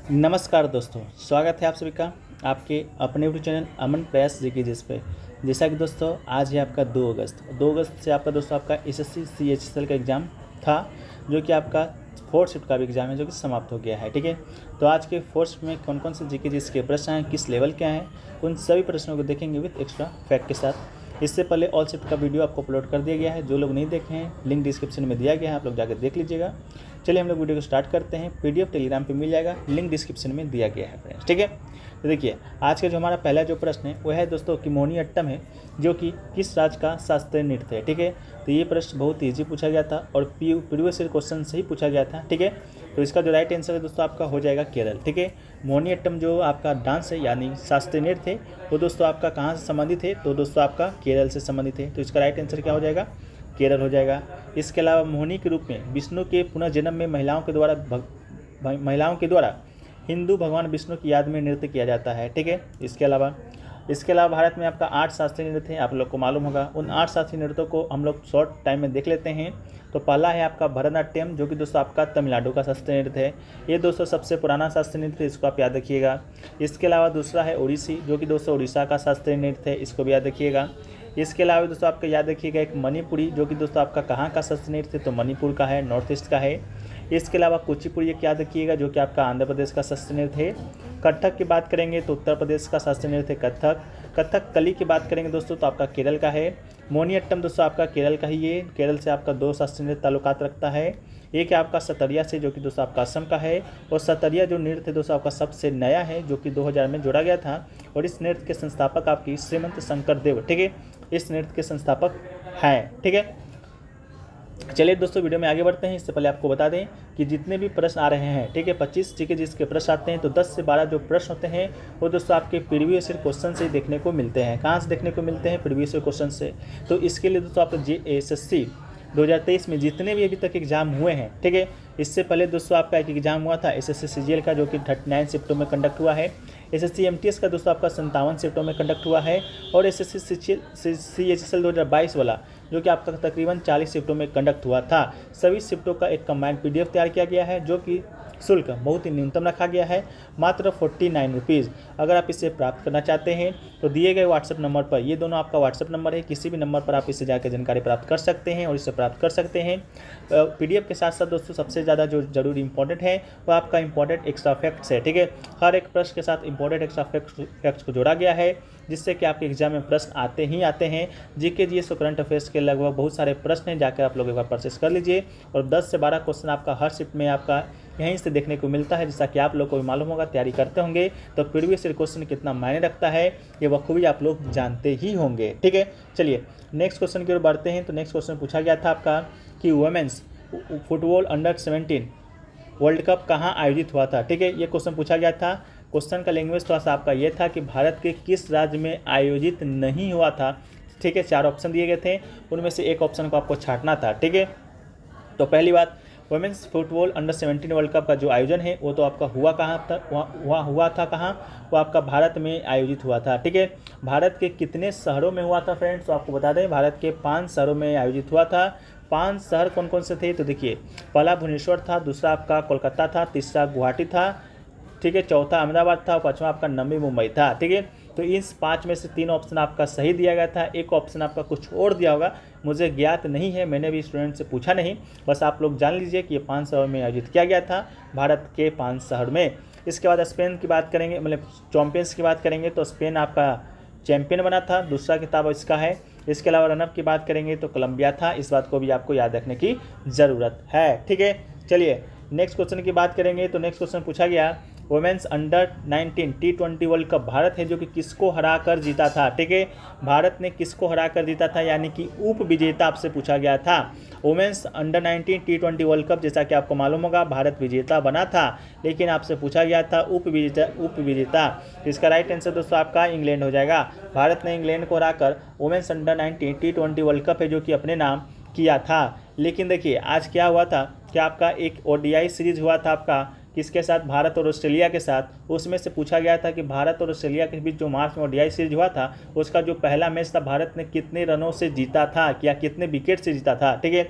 नमस्कार दोस्तों, स्वागत है आप सभी का आपके अपने यूट्यूब चैनल अमन प्रयास जी के जिस पे। जैसा कि दोस्तों आज है आपका 2 अगस्त से आपका दोस्तों आपका एसएससी सीएचएसएल का एग्ज़ाम था, जो कि आपका फोर्थ शिफ्ट का भी एग्ज़ाम है जो कि समाप्त हो गया है। ठीक है, तो आज के फोर्थ शिफ्ट में कौन कौन से जीके जिस के प्रश्न हैं, किस लेवल के हैं, उन सभी प्रश्नों को देखेंगे विद एक्स्ट्रा फैक्ट के साथ। इससे पहले ऑल शिफ्ट का वीडियो आपको अपलोड कर दिया गया है, जो लोग नहीं देखे हैं लिंक डिस्क्रिप्शन में दिया गया है, आप लोग जाकर देख लीजिएगा। चलिए हम लोग वीडियो को स्टार्ट करते हैं। पीडीएफ टेलीग्राम पे मिल जाएगा, लिंक डिस्क्रिप्शन में दिया गया है फ्रेंड्स। ठीक है, तो देखिए आज का जो हमारा पहला जो प्रश्न है वो है दोस्तों कि मोहिनीअट्टम है जो कि किस राज्य का शास्त्रीय नृत्य है। ठीक है, तो ये प्रश्न बहुत ईजी पूछा गया था और प्रीवियस ईयर क्वेश्चन से ही पूछा गया था। ठीक है, तो इसका जो राइट आंसर है दोस्तों आपका हो जाएगा केरल। ठीक है, मोहिनीअट्टम जो आपका डांस है यानी शास्त्रीय नृत्य है वो दोस्तों आपका कहाँ से संबंधित है, तो दोस्तों आपका केरल से संबंधित है। तो इसका राइट आंसर क्या हो जाएगा, केरल हो जाएगा। इसके अलावा मोहिनी के रूप में विष्णु के पुनर्जन्म में महिलाओं के द्वारा हिंदू भगवान विष्णु की याद में नृत्य किया जाता है। ठीक है, इसके अलावा भारत में आपका 8 शास्त्रीय नृत्य है, आप लोग को मालूम होगा। उन 8 शास्त्रीय नृत्यों को हम लोग शॉर्ट टाइम में देख लेते हैं। तो पहला है आपका भरतनाट्यम जो कि दोस्तों आपका तमिलनाडु का शास्त्रीय नृत्य है। ये दोस्तों सबसे पुराना शास्त्रीय नृत्य है, इसको आप याद रखिएगा। इसके अलावा दूसरा है ओडिसी जो कि दोस्तों उड़ीसा का शास्त्रीय नृत्य है, इसको भी याद रखिएगा। इसके अलावा दोस्तों आपका याद रखिएगा एक मणिपुरी जो कि दोस्तों आपका कहाँ का शास्त्रीय नृत्य है, तो मणिपुर का है, नॉर्थ ईस्ट का है। इसके अलावा कुचिपुड़ी एक याद रखिएगा जो कि आपका आंध्र प्रदेश का शास्त्रीय नृत्य है। कथक की बात करेंगे तो उत्तर प्रदेश का शास्त्रीय नृत्य है कथक कली की बात करेंगे दोस्तों तो आपका केरल का है। मोहिनीअट्टम दोस्तों आपका केरल का ही है, केरल से आपका 2 शास्त्रीय नृत्य ताल्लुकात रखता है। एक है आपका सतरिया से जो कि दोस्तों आपका असम का है, और सतरिया जो नृत्य है दोस्तों आपका सबसे नया है जो कि 2000 में जोड़ा गया था, और इस नृत्य के संस्थापक आपकी श्रीमंत शंकर देव, ठीक है, इस नृत्य के संस्थापक हैं। ठीक है, चलिए दोस्तों वीडियो में आगे बढ़ते हैं। इससे पहले आपको बता दें कि जितने भी प्रश्न आ रहे हैं, ठीक है, 25 जीके जिसके प्रश्न आते हैं तो 10 से 12 जो प्रश्न होते हैं वो दोस्तों आपके प्रीवियस ईयर क्वेश्चन से देखने को मिलते हैं। कहाँ से देखने को मिलते हैं, प्रीवियस ईयर क्वेश्चन से। तो इसके लिए दोस्तों आपका एसएससी 2023 में जितने भी अभी तक एग्जाम हुए हैं, ठीक है, इससे पहले दोस्तों आपका एक एग्जाम हुआ था एसएससी सीजीएल का जो कि 39 शिफ्टों में कंडक्ट हुआ है। एसएससी एमटीएस का दोस्तों आपका 57 शिफ्टों में कंडक्ट हुआ है, और एसएससी सीएचएसएल 2022 वाला जो कि आपका तकरीबन 40 शिफ्टों में कंडक्ट हुआ था। सभी शिफ्टों का एक कंबाइंड पीडीएफ तैयार किया गया है जो कि शुल्क बहुत ही न्यूनतम रखा गया है, मात्र 49 रुपीज़। अगर आप इसे प्राप्त करना चाहते हैं तो दिए गए व्हाट्सएप नंबर पर, ये दोनों आपका व्हाट्सएप नंबर है, किसी भी नंबर पर आप इससे जाकर जानकारी प्राप्त कर सकते हैं और इसे प्राप्त कर सकते हैं। पीडीएफ के साथ साथ दोस्तों सबसे ज़्यादा जो जरूरी इंपॉर्टेंट है वो आपका इंपॉर्टेंट एक्स्ट्रा फैक्ट्स है। ठीक है, हर एक प्रश्न के साथ इंपॉर्टेंट एक्स्ट्रा फैक्ट्स को जोड़ा गया है, जिससे कि आपके एग्जाम में प्रश्न आते ही आते हैं। जीके जीएस और करंट अफेयर्स के लगभग बहुत सारे प्रश्न हैं, जाकर आप लोग एक बार परचेस कर लीजिए। और 10 से 12 क्वेश्चन आपका हर शिफ्ट में आपका यहीं से देखने को मिलता है, जैसा कि आप लोग को भी मालूम होगा, तैयारी करते होंगे तो प्रीवियस ईयर क्वेश्चन कितना मायने रखता है ये बखूबी आप लोग जानते ही होंगे। ठीक है, चलिए नेक्स्ट क्वेश्चन की ओर बढ़ते हैं। तो नेक्स्ट क्वेश्चन पूछा गया था आपका कि women's football under 17 world cup कहाँ आयोजित हुआ था। ठीक है, ये क्वेश्चन पूछा गया था। क्वेश्चन का लैंग्वेज थोड़ा सा आपका ये था कि भारत के किस राज्य में आयोजित नहीं हुआ था। ठीक है, 4 ऑप्शन दिए गए थे, उनमें से एक ऑप्शन को आपको छांटना था। ठीक है, तो पहली बात, women's football under 17 world cup का जो आयोजन है वो तो आपका हुआ कहाँ था, हुआ था कहाँ, वो आपका भारत में आयोजित हुआ था। ठीक है, भारत के कितने शहरों में हुआ था फ्रेंड्स, तो आपको बता दें भारत के 5 शहरों में आयोजित हुआ था। 5 शहर कौन कौन से थे, तो देखिए पहला भुवनेश्वर था, दूसरा आपका कोलकाता था, तीसरा गुवाहाटी था, ठीक है, चौथा अहमदाबाद था, और 5वां आपका नवी मुंबई था। ठीक है, तो इस 5 में से 3 ऑप्शन आपका सही दिया गया था, एक ऑप्शन आपका कुछ और दिया होगा, मुझे ज्ञात नहीं है, मैंने भी स्टूडेंट से पूछा नहीं, बस आप लोग जान लीजिए कि ये 5 शहरों में आयोजित किया गया था, भारत के 5 शहर में। इसके बाद स्पेन की बात करेंगे, मतलब चैंपियंस की बात करेंगे तो स्पेन आपका चैंपियन बना था, दूसरा किताब इसका है। इसके अलावा रनअप की बात करेंगे तो कोलंबिया था, इस बात को भी आपको याद रखने की ज़रूरत है। ठीक है, चलिए नेक्स्ट क्वेश्चन की बात करेंगे। तो नेक्स्ट क्वेश्चन पूछा गया women's under 19 T20 world cup Bharat है जो कि किसको हरा कर जीता था। ठीक है, भारत ने किसको हरा कर जीता था, यानी कि उप विजेता आपसे पूछा गया था। Women's under 19 T20 world cup जैसा कि आपको मालूम होगा भारत विजेता बना था, लेकिन आपसे पूछा गया था उप विजेता। तो इसका राइट आंसर दोस्तों आपका इंग्लैंड हो जाएगा। भारत ने इंग्लैंड को हराकर women's under 19 T20 world cup है जो कि अपने नाम किया था। लेकिन देखिए आज क्या हुआ था, क्या आपका एक ओडीआई सीरीज हुआ था आपका किसके साथ, भारत और ऑस्ट्रेलिया के साथ। उसमें से पूछा गया था कि भारत और ऑस्ट्रेलिया के बीच जो मार्च में ओडीआई सीरीज हुआ था उसका जो पहला मैच था भारत ने कितने रनों से जीता था, या कितने विकेट से जीता था। ठीक है,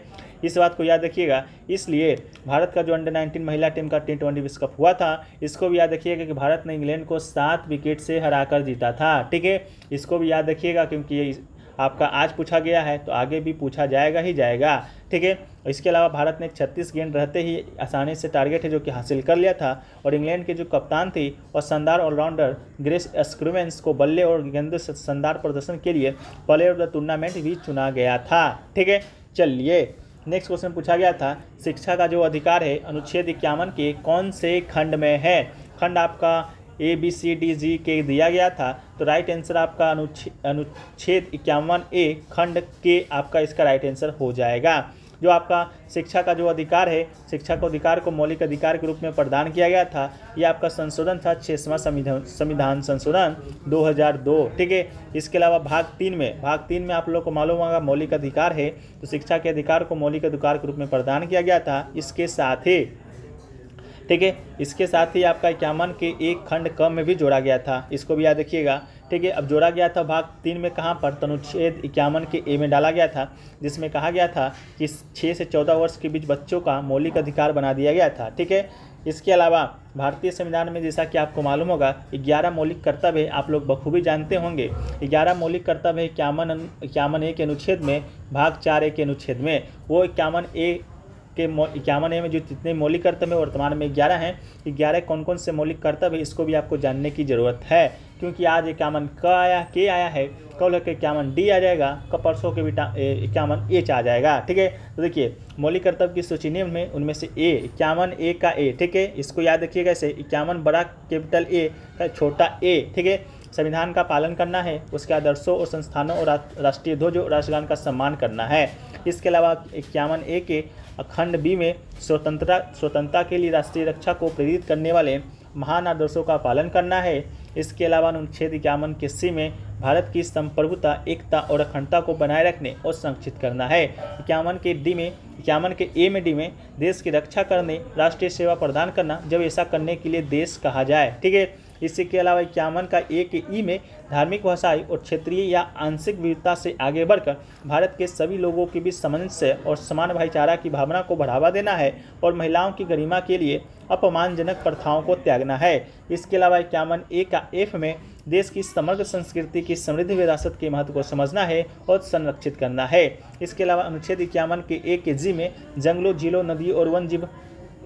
इस बात को याद रखिएगा। इसलिए भारत का जो अंडर-19 महिला टीम का T20 विश्व कप हुआ था, इसको भी याद रखिएगा कि भारत ने इंग्लैंड को 7 विकेट से हराकर जीता था। ठीक है, इसको भी याद रखिएगा क्योंकि ये आपका आज पूछा गया है तो आगे भी पूछा जाएगा ही जाएगा। ठीक है, इसके अलावा भारत ने 36 गेंद रहते ही आसानी से टारगेट है जो कि हासिल कर लिया था और इंग्लैंड के जो कप्तान थी और शानदार ऑलराउंडर ग्रेस स्क्रूमेंस को बल्ले और गेंदों से शानदार प्रदर्शन के लिए प्लेयर ऑफ द टूर्नामेंट भी चुना गया था। ठीक है, चलिए नेक्स्ट क्वेश्चन पूछा गया था, शिक्षा का जो अधिकार है अनुच्छेद 51 के कौन से खंड में है? खंड आपका ABCDG के दिया गया था, तो राइट आंसर आपका अनुच्छेद 51A खंड के आपका इसका राइट आंसर हो जाएगा। जो आपका शिक्षा का जो अधिकार है, शिक्षा को अधिकार को मौलिक अधिकार के रूप में प्रदान किया गया था, ये आपका संशोधन था 6वां संविधान संशोधन 2002। ठीक है, इसके अलावा भाग 3 में आप लोग को मालूम होगा मौलिक अधिकार है, तो शिक्षा के अधिकार को मौलिक अधिकार के रूप में प्रदान किया गया था। इसके साथ ही ठीक है, इसके साथ ही आपका 51 के एक खंड क में भी जोड़ा गया था, इसको भी याद रखिएगा। ठीक है, अब जोड़ा गया था भाग 3 में कहाँ पर? अनुच्छेद 51 के ए में डाला गया था, जिसमें कहा गया था कि 6 से 14 वर्ष के बीच बच्चों का मौलिक अधिकार बना दिया गया था। ठीक है, इसके अलावा भारतीय संविधान में जैसा कि आपको मालूम होगा 11 मौलिक कर्तव्य है, आप लोग बखूबी जानते होंगे। 11 मौलिक कर्तव्य है 51A के अनुच्छेद में, भाग 4A के अनुच्छेद में। वो 51A में जो जितने मौलिक कर्तव्य वर्तमान में 11 हैं, 11 कौन कौन से मौलिक कर्तव्य है इसको भी आपको जानने की ज़रूरत है, क्योंकि आज 51 के आया है, कल के 51D आ जाएगा, कल परसों के 51H आ जाएगा। ठीक है, तो देखिए मौलिक कर्तव्य की सूची निम्न में, उनमें से 51A का A। ठीक है, इसको याद रखिएगा ऐसे 51 बड़ा कैपिटल A का छोटा a। ठीक है, संविधान का पालन करना है, उसके आदर्शों और संस्थानों और राष्ट्रीय ध्वज और राष्ट्रगान का सम्मान करना है। इसके अलावा 51A के खंड B में स्वतंत्रता के लिए राष्ट्रीय रक्षा को प्रेरित करने वाले महान आदर्शों का पालन करना है। इसके अलावा अनुच्छेद 51 के C में भारत की संप्रभुता, एकता और अखंडता को बनाए रखने और संरक्षित करना है। 51 के A में D में देश की रक्षा करने, राष्ट्रीय सेवा प्रदान करना, जब ऐसा करने के लिए देश कहा जाए। ठीक है, इसी के अलावा 51 का A के E में धार्मिक, भाषाई और क्षेत्रीय या आंशिक विविधता से आगे बढ़कर भारत के सभी लोगों के बीच सामंजस्य और समान भाईचारा की भावना को बढ़ावा देना है और महिलाओं की गरिमा के लिए अपमानजनक प्रथाओं को त्यागना है। इसके अलावा 51A का F में देश की समग्र संस्कृति की समृद्ध विरासत के महत्व को समझना है और संरक्षित करना है। इसके अलावा अनुच्छेद 51 के A के G में जंगलों, झीलों, नदी और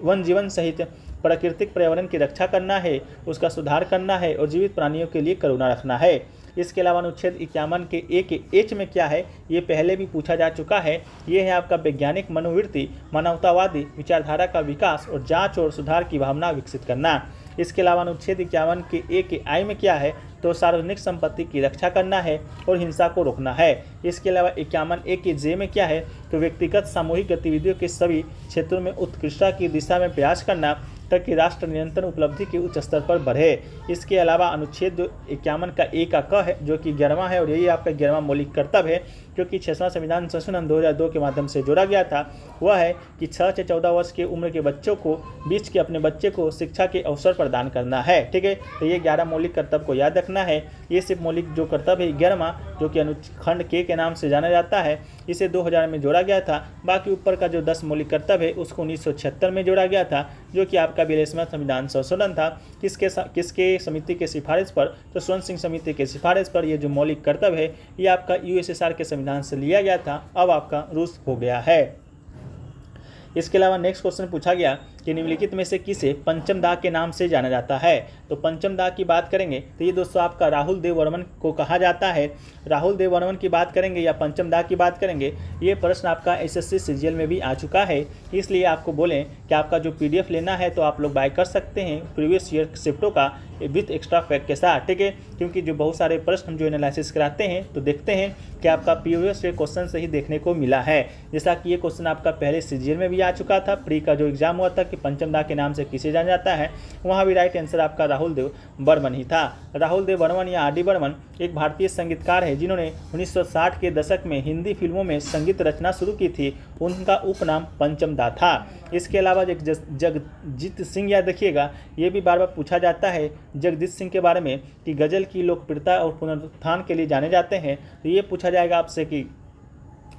वन जीवन सहित प्राकृतिक पर्यावरण की रक्षा करना है, उसका सुधार करना है और जीवित प्राणियों के लिए करुणा रखना है। इसके अलावा अनुच्छेद 51 के A के H में क्या है, ये पहले भी पूछा जा चुका है। ये है आपका वैज्ञानिक मनोवृत्ति, मानवतावादी विचारधारा का विकास और जांच और सुधार की भावना विकसित करना। इसके अलावा अनुच्छेद 51 के A के I में क्या है, तो सार्वजनिक संपत्ति की रक्षा करना है और हिंसा को रोकना है। इसके अलावा 51A के J में क्या है, तो व्यक्तिगत सामूहिक गतिविधियों के सभी क्षेत्रों में उत्कृष्टता की दिशा में प्रयास करना ताकि कि राष्ट्र निरंतर उपलब्धि के उच्च स्तर पर बढ़े। इसके अलावा अनुच्छेद 51 का A का क है जो कि 11वां है और यही आपका 11वां मौलिक कर्तव्य है जो कि 6वां संविधान संशोधन 2002 के माध्यम से जोड़ा गया था। वह है कि 6 से 14 वर्ष की उम्र के बच्चों को बीच के अपने बच्चे को शिक्षा के अवसर प्रदान करना है। ठीक है, तो ये 11 मौलिक कर्तव्य को याद रखना है। ये सिर्फ मौलिक जो कर्तव्य है 11वां जो कि अनुखंड के नाम से जाना जाता है, इसे 2000 में जोड़ा गया था। बाकी ऊपर का जो 10 मौलिक कर्तव्य है उसको 1976 में जोड़ा गया था जो कि आपका 42वां संविधान संशोधन था। किसके समिति के सिफारिश पर, तो स्वर्ण सिंह समिति के सिफारिश पर ये जो मौलिक कर्तव्य है ये आपका यूएसएसआर के संविधान से लिया गया था, अब आपका रूस हो गया है। इसके अलावा नेक्स्ट क्वेश्चन पूछा गया कि निम्नलिखित में से किसे पंचम दाग के नाम से जाना जाता है। तो पंचम दाग की बात करेंगे तो ये दोस्तों आपका राहुल देव वर्मन को कहा जाता है। राहुल देव वर्मन की बात करेंगे या पंचम दाग की बात करेंगे, ये प्रश्न आपका एसएससी सीजीएल में भी आ चुका है। इसलिए आपको बोलें कि आपका जो पीडीएफ लेना है तो आप लोग बाय कर सकते हैं प्रीवियस ईयर शिफ्टों का विथ एक्स्ट्रा फैक्ट के साथ। ठीक है, क्योंकि जो बहुत सारे प्रश्न हम जो एनालिसिस कराते हैं तो देखते हैं कि आपका प्रीवियस ईयर क्वेश्चन से ही देखने को मिला है। जैसा कि ये क्वेश्चन आपका पहले सीजीएल में भी आ चुका था, प्री का जो एग्जाम हुआ था कि पंचम दाग के नाम से किसे जाना जाता है, वहाँ भी राइट आंसर आपका राहुल देव बर्मन ही था। राहुल देव बर्मन या आर डी बर्मन एक भारतीय संगीतकार है जिन्होंने 1960 के दशक में हिंदी फिल्मों में संगीत रचना शुरू की थी। उनका उपनाम पंचम दा था। इसके अलावा जगजीत सिंह याद रखिएगा, ये भी बार बार पूछा जाता है जगजीत सिंह के बारे में कि गज़ल की लोकप्रियता और पुनरुत्थान के लिए जाने जाते हैं। तो ये पूछा जाएगा आपसे कि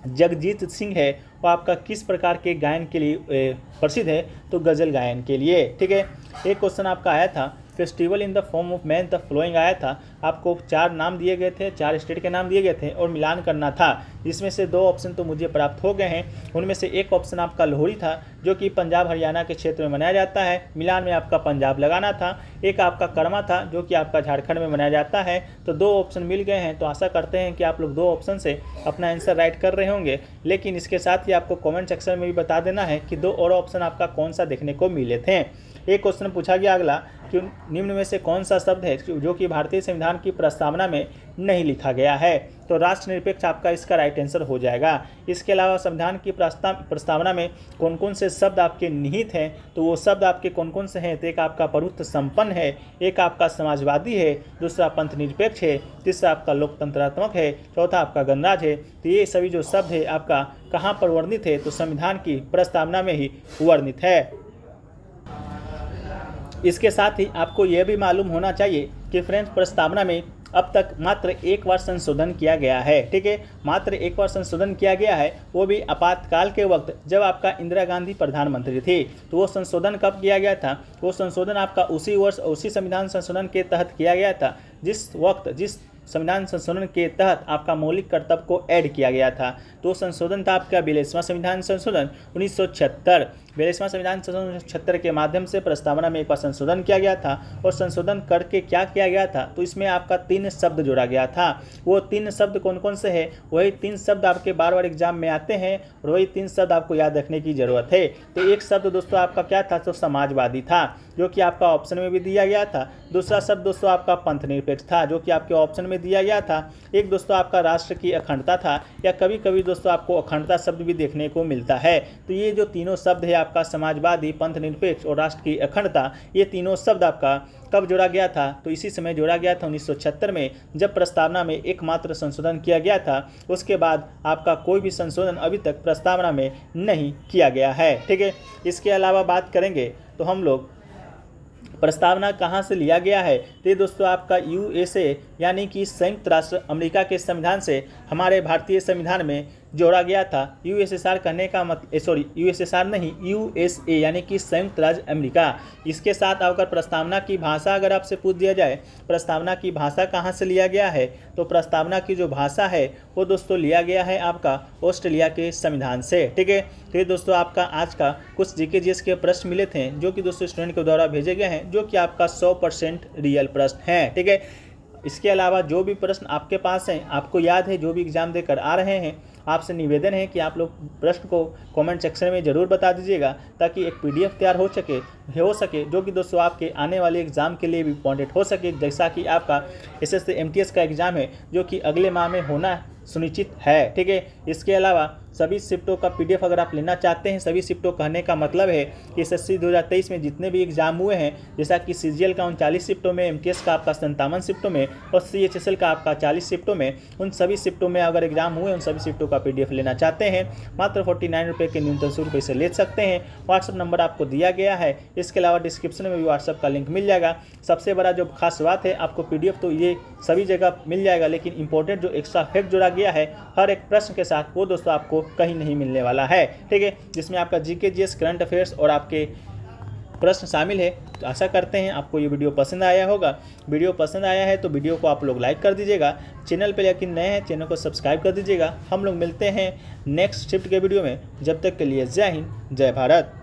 जगजीत सिंह है वो आपका किस प्रकार के गायन के लिए प्रसिद्ध है? तो गज़ल गायन के लिए। ठीक है, एक क्वेश्चन आपका आया था, festival in the form of man the flowing आया था, आपको 4 नाम दिए गए थे, 4 स्टेट के नाम दिए गए थे और मिलान करना था, जिसमें से 2 ऑप्शन तो मुझे प्राप्त हो गए हैं। उनमें से एक ऑप्शन आपका लोहड़ी था जो कि पंजाब हरियाणा के क्षेत्र में मनाया जाता है, मिलान में आपका पंजाब लगाना था। एक आपका कर्मा था जो कि आपका झारखंड में मनाया जाता है। तो 2 ऑप्शन मिल गए हैं, तो आशा करते हैं कि आप लोग 2 ऑप्शन से अपना आंसर राइट कर रहे होंगे। लेकिन इसके साथ ही आपको कमेंट सेक्शन में भी बता देना है कि 2 और ऑप्शन आपका कौन सा देखने को मिले थे। एक क्वेश्चन पूछा गया अगला कि निम्न में से कौन सा शब्द है जो कि भारतीय संविधान की प्रस्तावना में नहीं लिखा गया है? तो राष्ट्रनिरपेक्ष आपका इसका राइट आंसर हो जाएगा। इसके अलावा संविधान की प्रस्तावना में कौन कौन से शब्द आपके निहित हैं? तो वो शब्द आपके कौन कौन से हैं? तो एक आपका प्रभुत्व संपन्न है, एक आपका समाजवादी है, दूसरा पंथ निरपेक्ष है, तीसरा आपका लोकतंत्रात्मक है, चौथा आपका गणराज्य है। तो ये सभी जो शब्द है आपका कहाँ पर वर्णित है? तो संविधान की प्रस्तावना में ही वर्णित है। इसके साथ ही आपको यह भी मालूम होना चाहिए कि फ्रेंड्स प्रस्तावना में अब तक मात्र एक बार संशोधन किया गया है। ठीक है, मात्र एक बार संशोधन किया गया है, वो भी आपातकाल के वक्त जब आपका इंदिरा गांधी प्रधानमंत्री थी। तो वो संशोधन कब किया गया था? वो संशोधन आपका उसी वर्ष उसी संविधान संशोधन के तहत किया गया था जिस संविधान संशोधन के तहत आपका मौलिक कर्तव्य को ऐड किया गया था। तो संशोधन था आपका 42वां संविधान संशोधन 1976। 42वां संविधान संशोधन 1976 के माध्यम से प्रस्तावना में एक बार संशोधन किया गया था। और संशोधन करके क्या किया गया था? तो इसमें आपका 3 शब्द जोड़ा गया था। वो 3 शब्द कौन कौन से हैं? वही 3 शब्द आपके बार एग्जाम में आते हैं और वही 3 शब्द आपको याद रखने की जरूरत है। तो एक शब्द दोस्तों आपका क्या था? तो समाजवादी था, जो कि आपका ऑप्शन में भी दिया गया था। दूसरा शब्द दोस्तों आपका पंथ निरपेक्ष था, जो कि आपके ऑप्शन में दिया गया था। एक दोस्तों आपका राष्ट्र की अखंडता था, या कभी कभी दोस्तों आपको अखंडता शब्द भी देखने को मिलता है। तो ये जो तीनों शब्द है आपका समाजवादी, पंथ निरपेक्ष और राष्ट्र की अखंडता, ये तीनों शब्द आपका कब जोड़ा गया था? तो इसी समय जोड़ा गया था 1976 में, जब प्रस्तावना में एकमात्र संशोधन किया गया था। उसके बाद आपका कोई भी संशोधन अभी तक प्रस्तावना में नहीं किया गया है। ठीक है, इसके अलावा बात करेंगे तो हम लोग प्रस्तावना कहाँ से लिया गया है? तो ये दोस्तों आपका USA यानी कि संयुक्त राष्ट्र अमेरिका के संविधान से हमारे भारतीय संविधान में जोड़ा गया था। USSR कहने का मतलब USSR नहीं, USA यानी कि संयुक्त राज्य अमेरिका। इसके साथ अगर प्रस्तावना की भाषा अगर आपसे पूछ दिया जाए, प्रस्तावना की भाषा कहाँ से लिया गया है? तो प्रस्तावना की जो भाषा है वो दोस्तों लिया गया है आपका ऑस्ट्रेलिया के संविधान से। ठीक है, तो ये दोस्तों आपका आज का कुछ GK GS के प्रश्न मिले थे, जो कि दोस्तों स्टूडेंट के द्वारा भेजे गए हैं, जो कि आपका 100% रियल प्रश्न है। ठीक है, इसके अलावा जो भी प्रश्न आपके पास हैं, आपको याद है, जो भी एग्जाम देकर आ रहे हैं, आपसे निवेदन है कि आप लोग प्रश्न को कमेंट सेक्शन में ज़रूर बता दीजिएगा, ताकि एक PDF तैयार हो सके जो कि दोस्तों आपके आने वाले एग्ज़ाम के लिए भी इम्पॉर्टेंट हो सके। जैसा कि आपका SSC MTS का एग्ज़ाम है, जो कि अगले माह में होना सुनिश्चित है। ठीक है, इसके अलावा सभी शिफ्टों का PDF अगर आप लेना चाहते हैं, सभी शिफ्टों कहने का मतलब है कि SSC 2023 में जितने भी एग्जाम हुए हैं, जैसा कि CGL का 39 शिफ्टों में, MTS का आपका 57 शिफ्टों में और CHSL का आपका 40 शिफ्टों में, उन सभी शिफ्टों में अगर एग्जाम हुए, उन सभी शिफ्टों का PDF लेना चाहते हैं, मात्र 49 रुपये के न्यूनतम शुल्क से ले सकते हैं। व्हाट्सअप नंबर आपको दिया गया है। इसके अलावा डिस्क्रिप्शन में भी व्हाट्सअप का लिंक मिल जाएगा। सबसे बड़ा जो खास बात है, आपको PDF तो ये सभी जगह मिल जाएगा, लेकिन इंपॉर्टेंट जो एक्स्ट्रा फैक्ट जोड़ा गया है हर एक प्रश्न के साथ, वो दोस्तों आपको कहीं नहीं मिलने वाला है। ठीक है, जिसमें आपका GK GS करंट अफेयर्स और आपके प्रश्न शामिल है। तो आशा करते हैं आपको ये वीडियो पसंद आया होगा। वीडियो पसंद आया है तो वीडियो को आप लोग लाइक कर दीजिएगा। चैनल पर यकीन नए हैं, चैनल को सब्सक्राइब कर दीजिएगा। हम लोग मिलते हैं नेक्स्ट शिफ्ट के वीडियो में। जब तक के लिए जय हिंद, जय भारत।